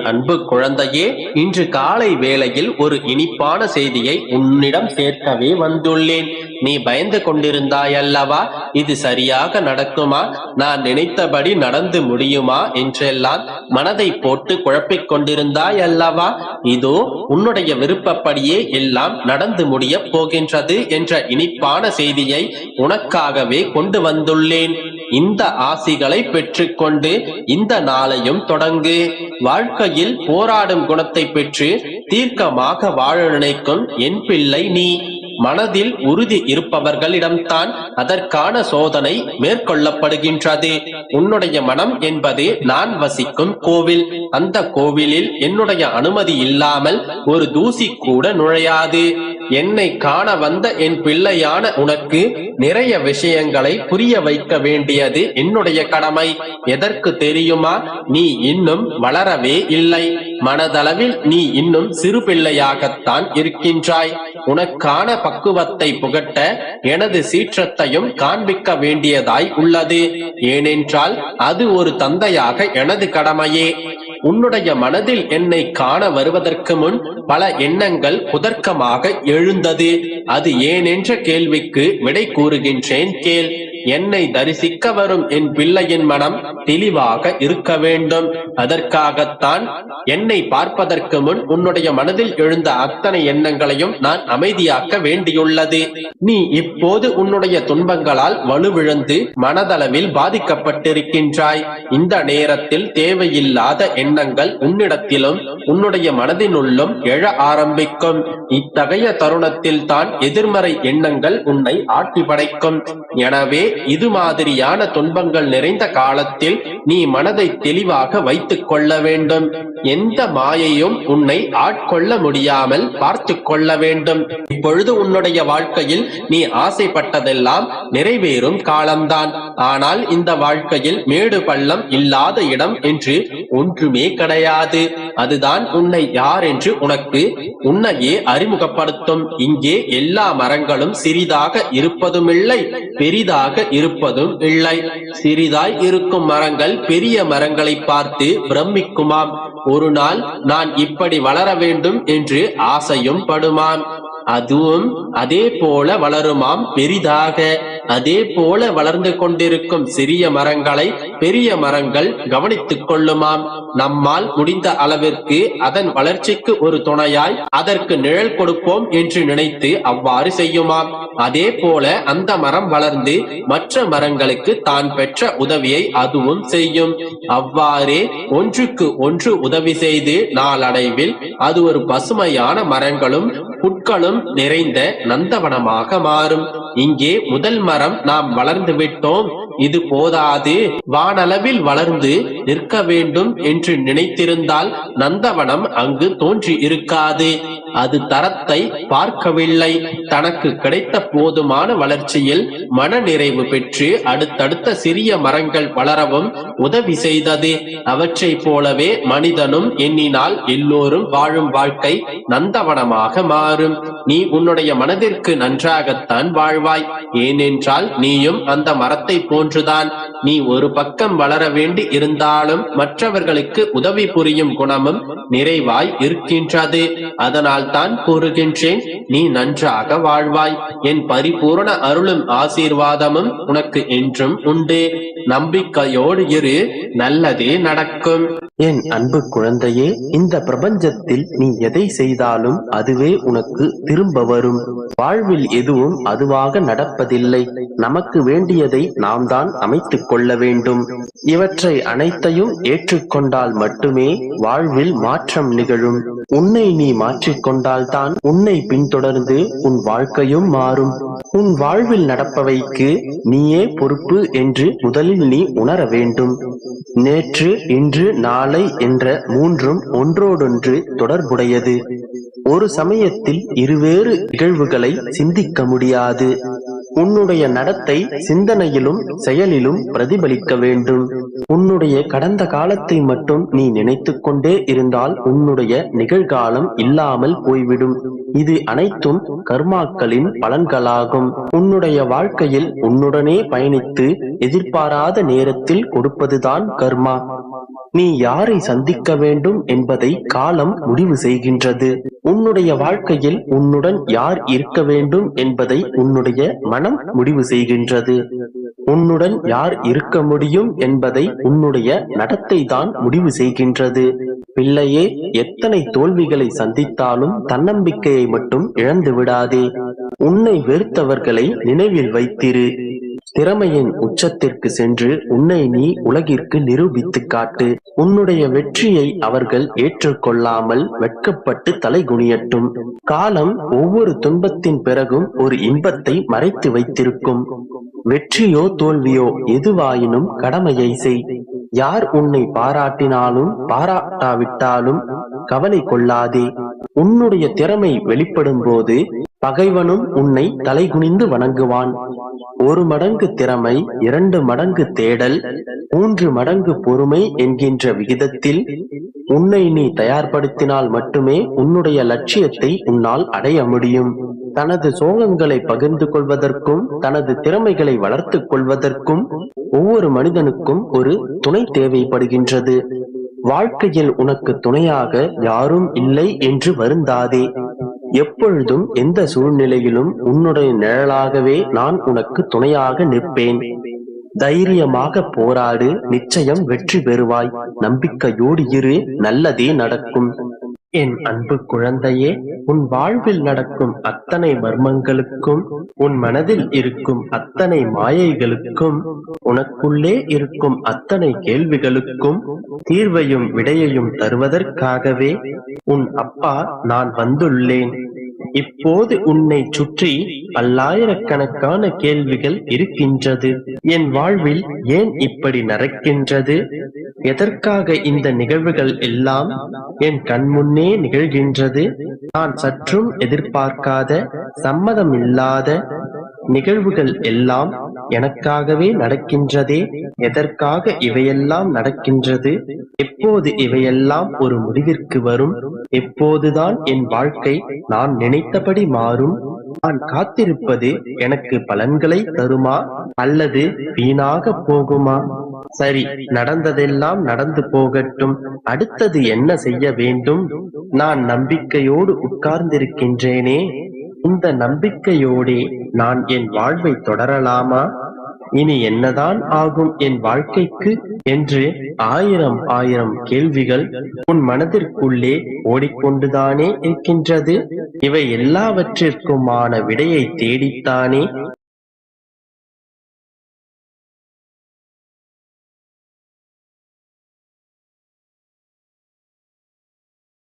அன்பு குழந்தையே, இன்று காலை வேளையில் ஒரு இனிப்பான செய்தியை உன்னிடம் சேர்க்கவே வந்துள்ளேன். நீ பயந்து கொண்டிருந்தாய் அல்லவா? இது சரியாக நடக்குமா, நான் நினைத்தபடி நடந்து முடியுமா என்றெல்லாம் மனதை போட்டு குழப்பிக் கொண்டிருந்தாய் அல்லவா? இதோ உன்னுடைய விருப்பப்படியே எல்லாம் நடந்து முடிய போகின்றது என்ற இனிப்பான செய்தியை உனக்காகவே கொண்டு வந்துள்ளேன். இந்த ஆசிகளை பெற்றுக்கொண்டு இந்த நாளையும் தொடங்கு. வாழ்க்கையில் போராடும் குணத்தை பெற்று தீர்க்கமாக வாழ நினைக்கும் என் பிள்ளை நீ. மனதில் உறுதி இருப்பவர்களிடம்தான் அதற்கான சோதனை மேற்கொள்ளப்படுகின்றது. உன்னுடைய மனம் என்பது நான் வசிக்கும் கோவில். அந்த கோவிலில் என்னுடைய அனுமதி இல்லாமல் ஒரு தூசி கூட நுழையாது. என்னை காண வந்த என் பிள்ளையான உனக்கு நிறைய விஷயங்களை புரிய வைக்க வேண்டியது என்னுடைய கடமை. எதற்கு தெரியுமா? நீ இன்னும் வளரவே இல்லை. மனதளவில் நீ இன்னும் சிறு பிள்ளையாகத்தான் இருக்கின்றாய். உனக்கான பக்குவத்தை புகட்ட எனது சீற்றத்தையும் காண்பிக்க வேண்டியதாய் உள்ளது. ஏனென்றால் அது ஒரு தந்தையாக எனது கடமையே. உன்னுடைய மனதில் என்னை காண வருவதற்கு முன் பல எண்ணங்கள் குதர்க்கமாக எழுந்தது. அது ஏனென்ற கேள்விக்கு விடை கூறுகின்றேன் கேள். என்னை தரிசிக்க வரும் என் பிள்ளையின் மனம் தெளிவாக இருக்க வேண்டும். அதற்காகத்தான் என்னை பார்ப்பதற்கு முன் உன்னுடைய மனதில் எழுந்த அத்தனை எண்ணங்களையும் நான் அமைதியாக்க வேண்டியுள்ளது. நீ இப்போது உன்னுடைய துன்பங்களால் வலுவிழந்து மனதளவில் பாதிக்கப்பட்டிருக்கின்றாய். இந்த நேரத்தில் தேவையில்லாத எண்ணங்கள் உன்னிடத்திலும் உன்னுடைய மனதினுள்ளும் எழ ஆரம்பிக்கும். இத்தகைய தருணத்தில் தான் எதிர்மறை எண்ணங்கள் உன்னை ஆட்டி படைக்கும். எனவே இது மாதிரியான துன்பங்கள் நிறைந்த காலத்தில் நீ மனதை தெளிவாக வைத்துக் கொள்ள வேண்டும். எந்த மாயையும் உன்னை ஆட்கொள்ள முடியாமல் பார்த்து கொள்ள வேண்டும். இப்பொழுது உன்னுடைய வாழ்க்கையில் நீ ஆசைப்பட்டதெல்லாம் நிறைவேறும் காலம்தான். ஆனால் இந்த வாழ்க்கையில் மேடு பள்ளம் இல்லாத இடம் என்று ஒன்றுமே கிடையாது. அதுதான் உன்னை யார் என்று உனக்கு உன்னையே அறிமுகப்படுத்தும். இங்கே எல்லா மரங்களும் சிறிதாக இருப்பதும் இல்லை, பெரிதாக இருப்பதும் இல்லை. சிறிதாய் இருக்கும் மரங்கள் பெரிய மரங்களை பார்த்து பிரமிக்குமாம். ஒரு நாள் நான் இப்படி வளர வேண்டும் என்று ஆசையும் படுமாம். அதுவும் அதே போல வளருமாம் பெரிதாக. அதே போல வளர்ந்து கொண்டிருக்கும் சிறிய மரங்களை பெரிய மரங்கள் கவனித்துக் கொள்ளுமாம். நம்மால் முடிந்த அளவிற்கு அதன் வளர்ச்சிக்கு ஒரு துணையாய் அதற்கு நிழல் கொடுப்போம் என்று நினைத்து அவ்வாறு செய்யுமாம். அதே போல அந்த மரம் வளர்ந்து மற்ற மரங்களுக்கு தான் பெற்ற உதவியை அதுவும் செய்யும். அவ்வாறே ஒன்றுக்கு ஒன்று உதவி செய்து நாளடைவில் அது ஒரு பசுமையான மரங்களும் புட்களும் நிறைந்த நந்தவனமாக மாறும். இங்கே முதல் மரம் நாம் வளர்ந்து விட்டோம், இது போதாது, வானளவில் வளர்ந்து நிற்க வேண்டும் என்று நினைத்திருந்தால் நந்தவனம் அங்கு தோன்றி இருக்காது. அது தரத்தை பார்க்கவில்லை. தனக்கு கிடைத்த போதுமான வளர்ச்சியில் மன நிறைவு பெற்று அடுத்தடுத்த சிறிய மரங்கள் வளரவும் உதவி செய்தது. அவற்றை போலவே மனிதனும் எண்ணினால் எல்லோரும் வாழும் வாழ்க்கை நந்தவனமாக மாறும். நீ உன்னுடைய மனதிற்கு நன்றாகத்தான் வாழ்வாய். ஏனென்றால் நீயும் அந்த மரத்தை போன்றுதான். நீ ஒரு பக்கம் வளர வேண்டி இருந்தாலும் மற்றவர்களுக்கு உதவி புரியும் குணமும் நிறைவாய் இருக்கின்றது. அதனால் தான் கூறுகின்றேன், நீ நன்றாக வாழ்வாய். என் பரிபூரண அருளும் ஆசீர்வாதமும் உனக்கு என்றும் உண்டு. நம்பிக்கையோடு இரு, நல்லதே நடக்கும். என் அன்பு குழந்தையே, இந்த பிரபஞ்சத்தில் நீ எதை செய்தாலும் அதுவே உனக்கு திரும்ப வரும். வாழ்வில் எதுவும் அதுவாக நடப்பதில்லை. நமக்கு வேண்டியதை நாம் தான் அமைத்துக் கொள்ள வேண்டும். இவற்றை அனைத்தையும் ஏற்றுக்கொண்டால் மட்டுமே வாழ்வில் மாற்றம் நிகழும். உன்னை நீ மாற்றிக்கொண்டால் தான் உன்னை பின்தொடர்ந்து உன் வாழ்க்கையும் மாறும். உன் வாழ்வில் நடப்பவைக்கு நீயே பொறுப்பு என்று முதலில் நீ உணர வேண்டும். நேற்று, இன்று, நாளை என்ற மூன்றும் ஒன்றோடொன்று தொடர்புடையது. ஒரு சமயத்தில் இருவேறு நிகழ்வுகளை சிந்திக்க முடியாது. உன்னுடைய நடத்தை சிந்தனையிலும் செயலிலும் பிரதிபலிக்க வேண்டும். உன்னுடைய கடந்த காலத்தை மட்டும் நீ நினைத்துக் கொண்டே இருந்தால் உன்னுடைய நிகழ்காலம் இல்லாமல் போய்விடும். இது அனைத்தும் கர்மாக்களின் பலன்களாகும். உன்னுடைய வாழ்க்கையில் உன்னுடனே பயணித்து எதிர்பாராத நேரத்தில் கொடுப்பதுதான் கர்மா. நீ யாரை சந்திக்க வேண்டும் என்பதை காலம் முடிவு செய்கின்றது. உன்னுடைய வாழ்க்கையில் உன்னுடன் யார் இருக்க வேண்டும் என்பதை உன்னுடைய மனம் முடிவு செய்கின்றது. உன்னுடன் யார் இருக்க முடியும் என்பதை உன்னுடைய நடத்தை தான் முடிவு செய்கின்றது. பிள்ளையே, எத்தனை தோல்விகளை சந்தித்தாலும் தன்னம்பிக்கையை மட்டும் இழந்து விடாதே. உன்னை வெறுத்தவர்களை நினைவில் வைத்திரு. திறமையின் உச்சத்திற்கு சென்று உன்னை நீ உலகிற்கு நிரூபித்து காட்டு. உன்னுடைய வெற்றியை அவர்கள் ஏற்றுக்கொள்ளாமல் வெட்கப்பட்டு தலைகுனியட்டும். காலம் ஒவ்வொரு துன்பத்தின் பிறகும் ஒரு இன்பத்தை மறைத்து வைத்திருக்கும். வெற்றியோ தோல்வியோ எதுவாயினும் கடமையை செய். யார் உன்னை பாராட்டினாலும் பாராட்டாவிட்டாலும் கவலை கொள்ளாதே. உன்னுடைய திறமை வெளிப்படும் போது பகைவனும் உன்னை தலைகுனிந்து வணங்குவான். 1 மடங்கு திறமை, 2 மடங்கு தேடல், 3 மடங்கு பொறுமை என்கின்ற விகிதத்தில் உன்னை நீ தயார்படுத்தினால் மட்டுமே உன்னுடைய லட்சியத்தை உன்னால் அடைய முடியும். தனது சோகங்களை பகிர்ந்து கொள்வதற்கும் தனது திறமைகளை வளர்த்துக் கொள்வதற்கும் ஒவ்வொரு மனிதனுக்கும் ஒரு துணை தேவைப்படுகின்றது. வாழ்க்கையில் உனக்கு துணையாக யாரும் இல்லை என்று வருந்தாதே. எப்பொழுதும் எந்த சூழ்நிலையிலும் உன்னுடைய நிழலாகவே நான் உனக்கு துணையாக நிற்பேன். தைரியமாக போராடு, நிச்சயம் வெற்றி பெறுவாய். நம்பிக்கையோடு இரு, நல்லதே நடக்கும். என் அன்பு குழந்தையே, உன் வாழ்வில் நடக்கும் அத்தனை மர்மங்களுக்கும், உன் மனதில் இருக்கும் அத்தனை மாயைகளுக்கும், உனக்குள்ளே இருக்கும் அத்தனை கேள்விகளுக்கும் தீர்வையும் விடையையும் தருவதற்காகவே உன் அப்பா நான் வந்துள்ளேன். இப்போது உன்னை சுற்றி பல்லாயிரக்கணக்கான கேள்விகள் இருக்கின்றது. என் வாழ்வில் ஏன் இப்படி நடக்கின்றது? எதற்காக இந்த நிகழ்வுகள் எல்லாம் என் கண்முன்னே நிகழ்கின்றது? நான் சற்றும் எதிர்பார்க்காத, சம்மதமில்லாத நிகழ்வுகள் எல்லாம் எனக்காகவே நடக்கின்றதே. எதற்காக இவையெல்லாம் நடக்கின்றது? எப்போது இவையெல்லாம் ஒரு முடிவிற்கு வரும்? எப்போதுதான் என் வாழ்க்கை நான் நினைத்தபடி மாறும்? நான் காத்திருப்பது எனக்கு பலன்களை தருமா அல்லது வீணாக போகுமா? சரி, நடந்ததெல்லாம் நடந்து போகட்டும். அடுத்தது என்ன செய்ய வேண்டும்? நான் நம்பிக்கையோடு உட்கார்ந்திருக்கின்றேனே, இந்த நம்பிக்கையோடே நான் என் வாழ்வை தொடரலாமா? இனி என்னதான் ஆகும் என் வாழ்க்கைக்கு என்று ஆயிரம் கேள்விகள் உன் மனதிற்குள்ளே ஓடிக்கொண்டுதானே இருக்கின்றது. இவை எல்லாவற்றிற்குமான விடையை தேடித்தானே